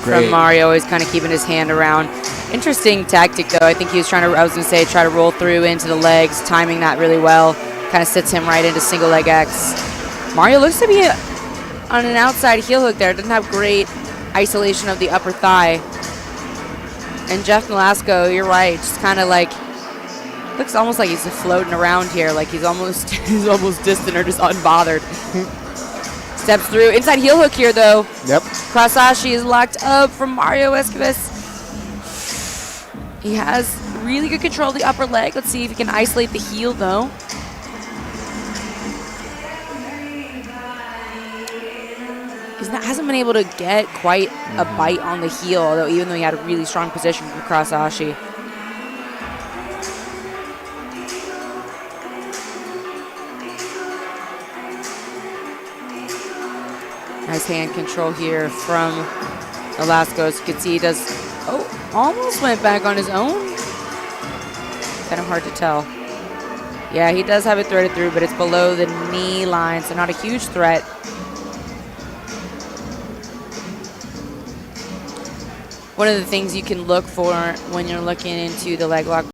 From Mario, always kind of keeping his hand around. Interesting tactic, though. I think he was trying to, I was going to say, try to roll through into the legs, timing that really well. Kind of sits him right into single leg X. Mario looks to be on an outside heel hook there. Doesn't have great isolation of the upper thigh. And Jeff Nolasco, you're right, just kind of like, looks almost like he's floating around here, like he's almost distant or just unbothered. Steps through. Inside heel hook here, though. Yep. Crossashi is locked up from Mario Esquivies. He has really good control of the upper leg. Let's see if he can isolate the heel, though. He hasn't been able to get quite a bite on the heel, although even though he had a really strong position from Crossashi. Nice hand control here from Nolasco. As you can see, he does, almost went back on his own. Kind of hard to tell. Yeah, he does have it threaded through, but it's below the knee line, so not a huge threat. One of the things you can look for when you're looking into the leg lock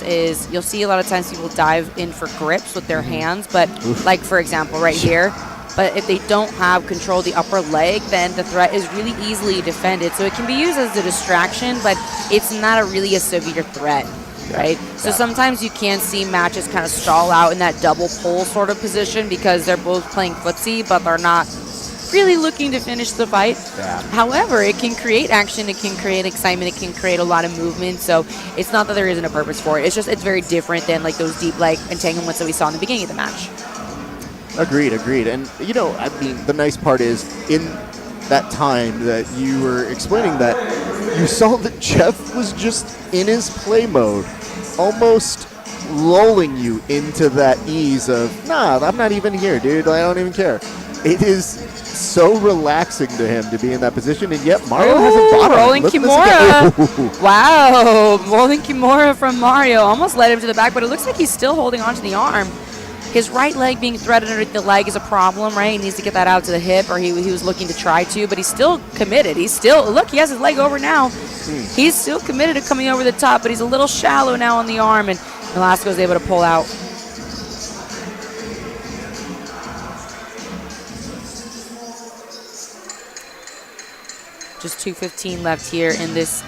is you'll see a lot of times people dive in for grips with their hands, but like, for example, right here. But if they don't have control of the upper leg, then the threat is really easily defended. So it can be used as a distraction, but it's not really a severe threat, right? So sometimes you can see matches kind of stall out in that double pull sort of position because they're both playing footsie, but they're not really looking to finish the fight. However, it can create action, it can create excitement, it can create a lot of movement. So it's not that there isn't a purpose for it. It's just, it's very different than like those deep leg entanglements that we saw in the beginning of the match. Agreed. And, you know, I mean, the nice part is in that time that you were explaining that, you saw that Jeff was just in his play mode, almost lulling you into that ease of, nah, I'm not even here, dude. I don't even care. It is so relaxing to him to be in that position, and yet Mario hasn't bottomed. Rolling Kimura. Wow. Rolling Kimura from Mario. Almost led him to the back, but it looks like he's still holding onto the arm. His right leg being threaded underneath the leg is a problem, right? He needs to get that out to the hip, or he was looking to try to, but he's still committed. He's still, look, he has his leg over now. He's still committed to coming over the top, but he's a little shallow now on the arm, and Nolasco is able to pull out. Just 2:15 left here in this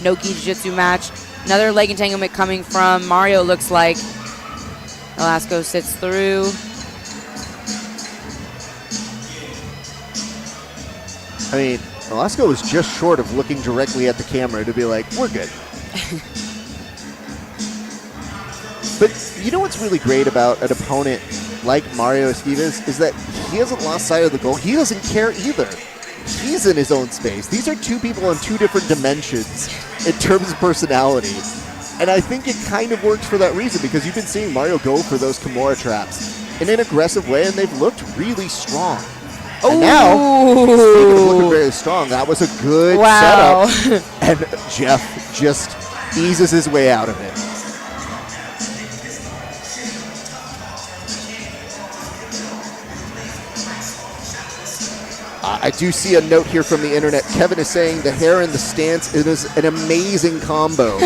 no-gi jiu-jitsu match. Another leg entanglement coming from Mario, looks like. Nolasco sits through. I mean, Nolasco was just short of looking directly at the camera to be like, we're good. But you know what's really great about an opponent like Mario Esquivies is that he hasn't lost sight of the goal. He doesn't care either. He's in his own space. These are two people on two different dimensions in terms of personality. And I think it kind of works for that reason, because you've been seeing Mario go for those Kimura traps in an aggressive way, and they've looked really strong. And now, speaking of looking very strong, that was a good setup. And Jeff just eases his way out of it. I do see a note here from the internet. Kevin is saying the hair and the stance is an amazing combo.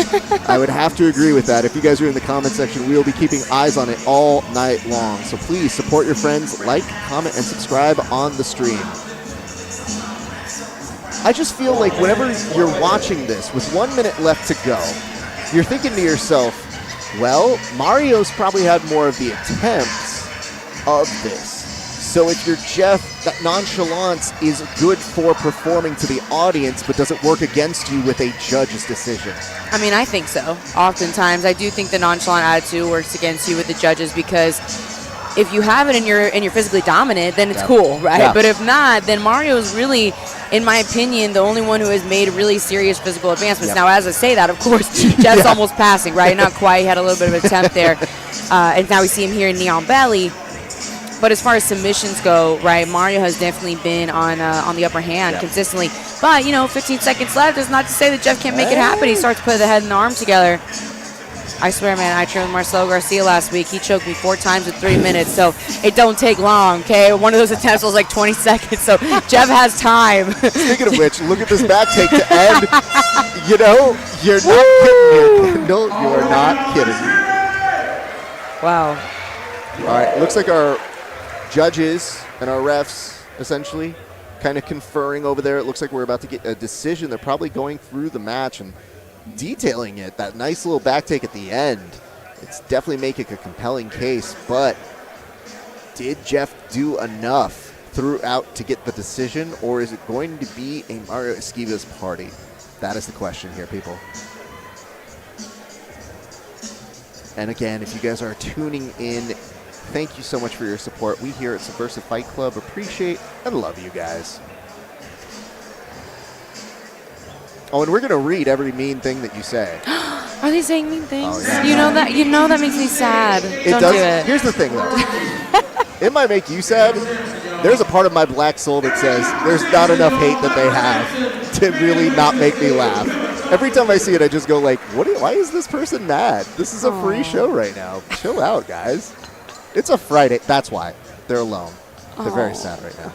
I would have to agree with that. If you guys are in the comment section, we will be keeping eyes on it all night long. So please support your friends, like, comment, and subscribe on the stream. I just feel like whenever you're watching this with 1 minute left to go, you're thinking to yourself, Well, Mario's probably had more of the attempts of this. So if you're Jeff, that nonchalance is good for performing to the audience, but does it work against you with a judge's decision? I mean, I think so. Oftentimes, I do think the nonchalant attitude works against you with the judges because if you have it and you're physically dominant, then it's cool, right? Yeah. But if not, then Mario is really, in my opinion, the only one who has made really serious physical advancements. Now, as I say that, of course, Jeff's almost passing, right? Not quite. He had a little bit of an attempt there. And now we see him here in Neon Belly. But as far as submissions go, right, Mario has definitely been on the upper hand consistently. But, 15 seconds left is not to say that Jeff can't make it happen. He starts putting the head and the arm together. I swear, man, I trained with Marcelo Garcia last week. He choked me 4 times in 3 minutes, so it don't take long, okay? One of those attempts was like 20 seconds, so Jeff has time. Speaking of which, look at this back take to end. You're not kidding here. No, you are not kidding. Wow. All right, looks like our judges and our refs essentially kind of conferring over there. It looks like we're about to get a decision. They're probably going through the match and detailing it. That nice little back take at the end. It's definitely making a compelling case, but did Jeff do enough throughout to get the decision, or is it going to be a Mario Esquivies party? That is the question here, people. And again, if you guys are tuning in, thank you so much for your support. We here at Subversiv Fight Club appreciate and love you guys. Oh, and we're going to read every mean thing that you say. Are they saying mean things? Oh, yeah. You know that makes me sad. Don't does. do it. Here's the thing, though. It might make you sad. There's a part of my black soul that says there's not enough hate that they have to really not make me laugh. Every time I see it, I just go like, why is this person mad? This is a free show right now. Chill out, guys. It's a Friday. That's why. They're alone. They're very sad right now.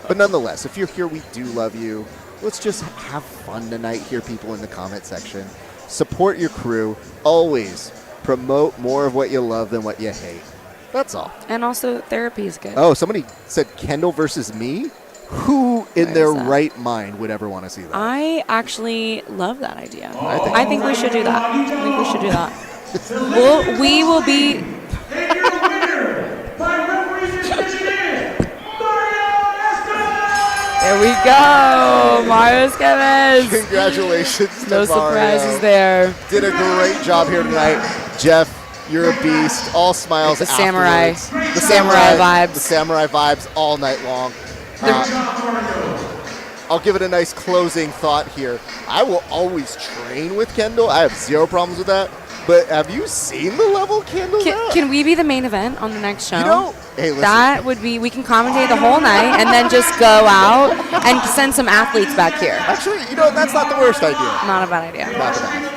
But nonetheless, if you're here, we do love you. Let's just have fun tonight here, people in the comment section. Support your crew. Always promote more of what you love than what you hate. That's all. And also, therapy is good. Oh, somebody said Kendall versus me? Who in their right mind would ever want to see that? I actually love that idea. I think we should do that. We will be... There we go, Mario Esquivies. Congratulations to No Mario. surprises there. Did a great job here tonight. Jeff, you're a beast. All smiles The samurai. afterwards. The samurai vibes. The samurai vibes all night long. I'll give it a nice closing thought here. I will always train with Kendall. I have zero problems with that. But have you seen the level Kendall's at? Can we be the main event on the next show? Hey, listen. That would be, we can commentate the whole night and then just go out and send some athletes back here. Actually, that's not the worst idea. Not a bad idea. Not bad.